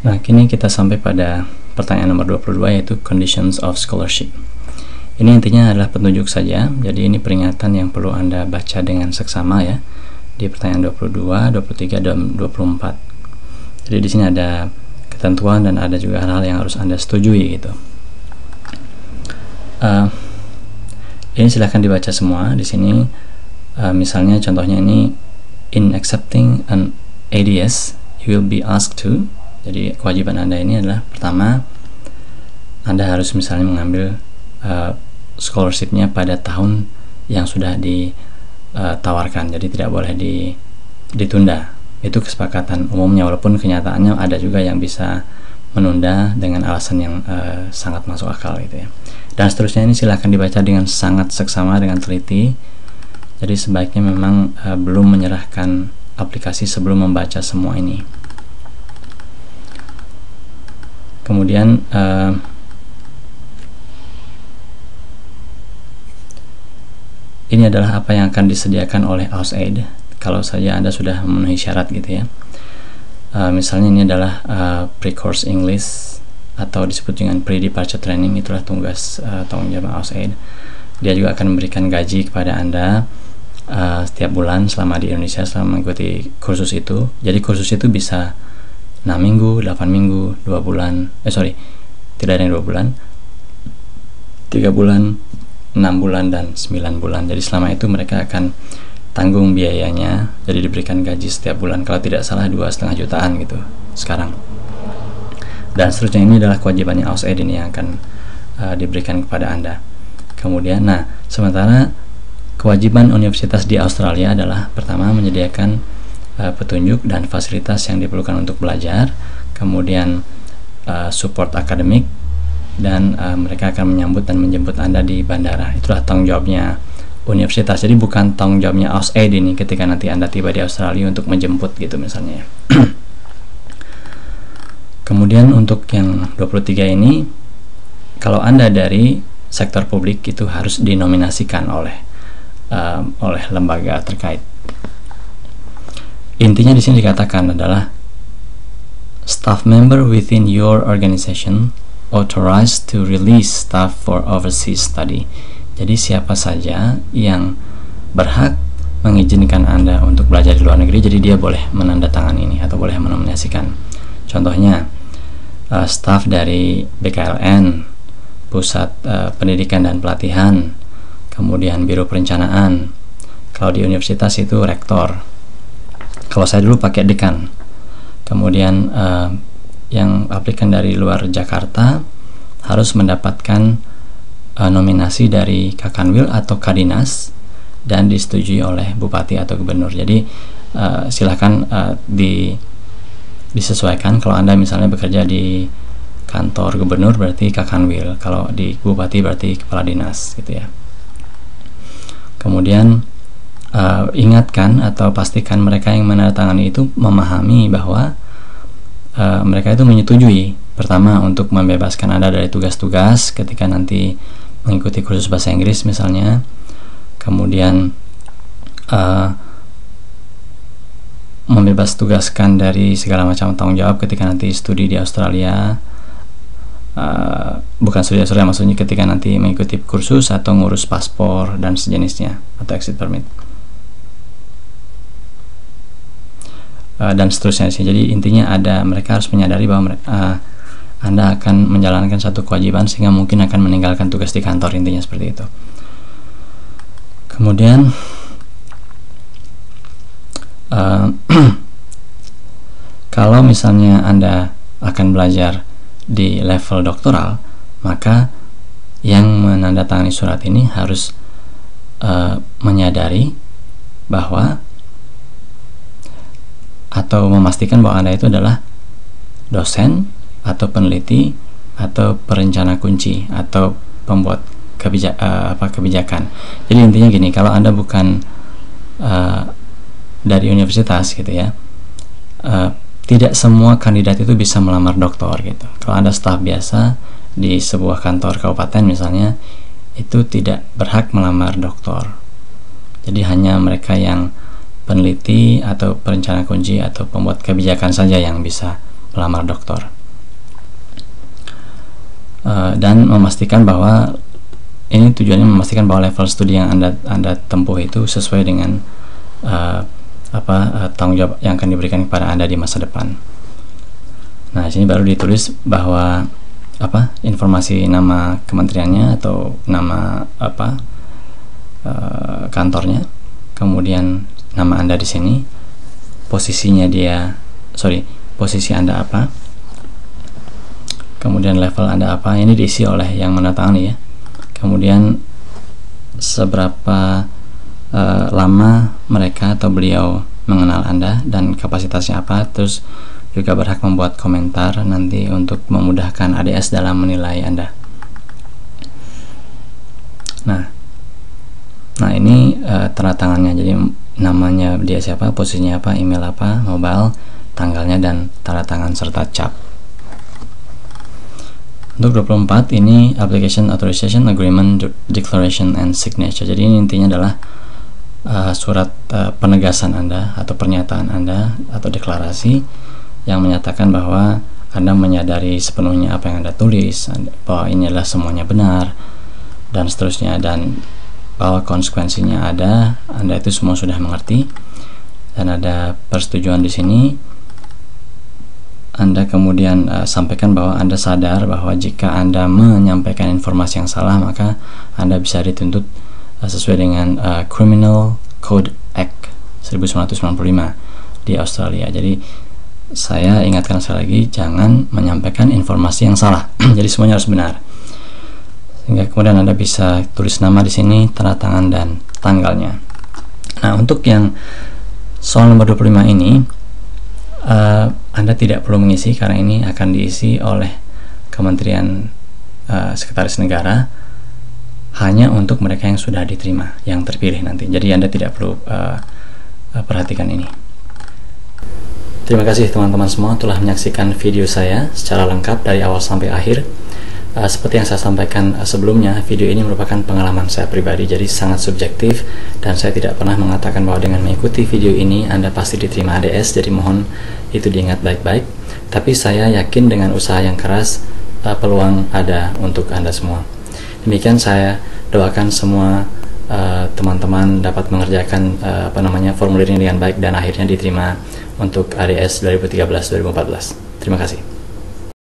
Nah, kini kita sampai pada pertanyaan nomor 22, yaitu conditions of scholarship. Ini intinya adalah petunjuk saja, jadi ini peringatan yang perlu Anda baca dengan seksama ya, di pertanyaan 22, 23, dan 24. Jadi di sini ada ketentuan dan ada juga hal-hal yang harus Anda setujui gitu. Ini silahkan dibaca semua di sini. Misalnya contohnya ini, in accepting an ADS you will be asked to. Jadi kewajiban Anda ini adalah, pertama, Anda harus misalnya mengambil scholarship-nya pada tahun yang sudah ditawarkan, jadi tidak boleh ditunda. Itu kesepakatan umumnya, walaupun kenyataannya ada juga yang bisa menunda dengan alasan yang sangat masuk akal gitu ya. Dan seterusnya ini silahkan dibaca dengan sangat seksama, dengan teliti. Jadi sebaiknya memang belum menyerahkan aplikasi sebelum membaca semua ini. Kemudian ini adalah apa yang akan disediakan oleh AusAid kalau saja Anda sudah memenuhi syarat gitu ya. Misalnya ini adalah pre-course English atau disebut dengan pre-departure training, itulah tugas tanggung jawab AusAid. Dia juga akan memberikan gaji kepada Anda setiap bulan selama di Indonesia, selama mengikuti kursus itu. Jadi kursus itu bisa 6 minggu, 8 minggu, 2 bulan, tidak ada yang 2 bulan, 3 bulan, 6 bulan, dan 9 bulan. Jadi selama itu mereka akan tanggung biayanya, jadi diberikan gaji setiap bulan. Kalau tidak salah 2,5 jutaan gitu sekarang. Dan seterusnya, ini adalah kewajibannya AusAid ini yang akan diberikan kepada Anda. Kemudian, sementara kewajiban universitas di Australia adalah, pertama, menyediakan petunjuk dan fasilitas yang diperlukan untuk belajar, kemudian support akademik, dan mereka akan menyambut dan menjemput Anda di bandara. Itulah tanggung jawabnya universitas. Jadi bukan tanggung jawabnya AusAid ini ketika nanti Anda tiba di Australia untuk menjemput gitu misalnya. Kemudian untuk yang 23 ini, kalau Anda dari sektor publik itu harus dinominasikan oleh lembaga terkait. Intinya di sini dikatakan adalah staff member within your organization authorized to release staff for overseas study. Jadi siapa saja yang berhak mengizinkan Anda untuk belajar di luar negeri, jadi dia boleh menandatangani ini atau boleh menominasikan. Contohnya staff dari BKLN, Pusat Pendidikan dan Pelatihan, kemudian Biro Perencanaan. Kalau di universitas itu rektor. Kalau saya dulu pakai dekan. Kemudian yang aplikan dari luar Jakarta harus mendapatkan nominasi dari Kakanwil atau Kadinas dan disetujui oleh Bupati atau Gubernur. Jadi silakan disesuaikan. Kalau Anda misalnya bekerja di kantor Gubernur berarti Kakanwil, kalau di Bupati berarti Kepala Dinas gitu ya. Kemudian ingatkan atau pastikan mereka yang menandatangani itu memahami bahwa mereka itu menyetujui, pertama, untuk membebaskan Anda dari tugas-tugas ketika nanti mengikuti kursus bahasa Inggris misalnya, kemudian membebas tugaskan dari segala macam tanggung jawab ketika nanti studi di Australia, bukan studi Australia, maksudnya ketika nanti mengikuti kursus atau ngurus paspor dan sejenisnya atau exit permit. Dan seterusnya sih. Jadi intinya mereka harus menyadari bahwa Anda akan menjalankan satu kewajiban sehingga mungkin akan meninggalkan tugas di kantor, intinya seperti itu. Kemudian kalau misalnya Anda akan belajar di level doktoral, maka yang menandatangani surat ini harus menyadari bahwa atau memastikan bahwa Anda itu adalah dosen atau peneliti atau perencana kunci atau pembuat kebijakan. Jadi intinya gini, kalau Anda bukan dari universitas gitu ya, tidak semua kandidat itu bisa melamar doktor gitu. Kalau Anda staf biasa di sebuah kantor kabupaten misalnya, itu tidak berhak melamar doktor. Jadi hanya mereka yang peneliti atau perencana kunci atau pembuat kebijakan saja yang bisa melamar doktor. Dan memastikan bahwa ini tujuannya memastikan bahwa level studi yang anda tempuh itu sesuai dengan tanggung jawab yang akan diberikan kepada Anda di masa depan. Nah, sini baru ditulis bahwa informasi nama kementeriannya atau nama kantornya, kemudian nama Anda di sini, posisi Anda apa, kemudian level Anda apa, ini diisi oleh yang menandatangani ya. Kemudian seberapa lama mereka atau beliau mengenal Anda dan kapasitasnya apa, terus juga berhak membuat komentar nanti untuk memudahkan ADS dalam menilai Anda. Nah ini tanda tangannya, jadi namanya dia siapa, posisinya apa, email apa, mobile, tanggalnya, dan tanda tangan serta cap. Untuk 24 ini application authorization agreement declaration and signature. Jadi ini intinya adalah surat penegasan Anda atau pernyataan Anda atau deklarasi yang menyatakan bahwa Anda menyadari sepenuhnya apa yang Anda tulis, bahwa ini adalah semuanya benar dan seterusnya, dan bahwa konsekuensinya ada, Anda itu semua sudah mengerti, dan ada persetujuan di sini. Anda kemudian sampaikan bahwa Anda sadar bahwa jika Anda menyampaikan informasi yang salah, maka Anda bisa dituntut sesuai dengan Criminal Code Act 1995 di Australia. Jadi saya ingatkan sekali lagi, jangan menyampaikan informasi yang salah. Jadi semuanya harus benar. Sehingga kemudian Anda bisa tulis nama di sini, tanda tangan, dan tanggalnya. Nah, untuk yang soal nomor 25 ini, Anda tidak perlu mengisi karena ini akan diisi oleh Kementerian Sekretaris Negara, hanya untuk mereka yang sudah diterima, yang terpilih nanti. Jadi Anda tidak perlu perhatikan ini. Terima kasih teman-teman semua telah menyaksikan video saya secara lengkap dari awal sampai akhir. Seperti yang saya sampaikan sebelumnya, video ini merupakan pengalaman saya pribadi, jadi sangat subjektif, dan saya tidak pernah mengatakan bahwa dengan mengikuti video ini Anda pasti diterima ADS, jadi mohon itu diingat baik-baik. Tapi saya yakin dengan usaha yang keras, peluang ada untuk Anda semua. Demikian, saya doakan semua teman-teman dapat mengerjakan formulir ini dengan baik dan akhirnya diterima untuk ADS 2013-2014. Terima kasih.